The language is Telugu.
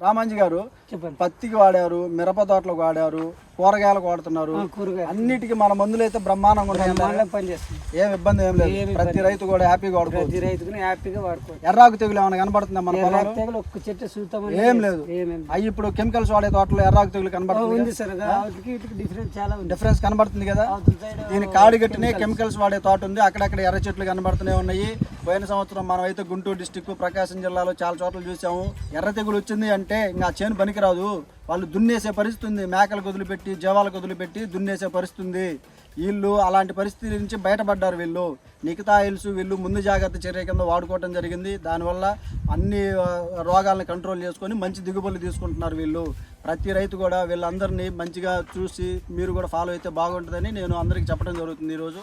రామాంజీ గారు పత్తికి వాడారు, మిరప తోటలకు వాడారు, కూరగాయలకు వాడుతున్నారు. అన్నిటికీ మన మందులు అయితే బ్రహ్మాండంగా ఉన్నాయి, ఏం ఇబ్బంది ఏం లేదు. ప్రతి రైతు కూడా హ్యాపీగా వాడుకోవచ్చు. ఎర్రాకు తెగులు ఏమైనా కనబడుతుందా మన పొలంలో? ఏం లేదు. అవి ఇప్పుడు కెమికల్స్ వాడే తోటలో ఎర్రాకు తెగులు కనబడుతుంది, డిఫరెన్స్ కనబడుతుంది కదా. దీని కాడిగట్టినే కెమికల్స్ వాడే తోట ఉంది, అక్కడక్కడ ఎర్ర చెట్లు కనబడుతూనే ఉన్నాయి. పోయిన సంవత్సరం మనం అయితే గుంటూరు డిస్టిక్, ప్రకాశం జిల్లాలో చాలా చోట్ల చూసాము. ఎర్ర తెగులు వచ్చింది అంటే ఇంకా చేను పనికిరాదు, వాళ్ళు దున్నేసే పరిస్థితి ఉంది. మేకలకు వదిలిపెట్టి, జీవాలకు వదిలిపెట్టి దున్నేసే పరిస్థితి ఉంది. వీళ్ళు అలాంటి పరిస్థితి నుంచి బయటపడ్డారు. వీళ్ళు నికితాయిల్స్ వీళ్ళు ముందు జాగ్రత్త చర్య కింద వాడుకోవడం జరిగింది. దానివల్ల అన్ని రోగాలను కంట్రోల్ చేసుకొని మంచి దిగుబడులు తీసుకుంటున్నారు వీళ్ళు. ప్రతి రైతు కూడా వీళ్ళందరినీ మంచిగా చూసి మీరు కూడా ఫాలో అయితే బాగుంటుందని నేను అందరికీ చెప్పడం జరుగుతుంది ఈరోజు.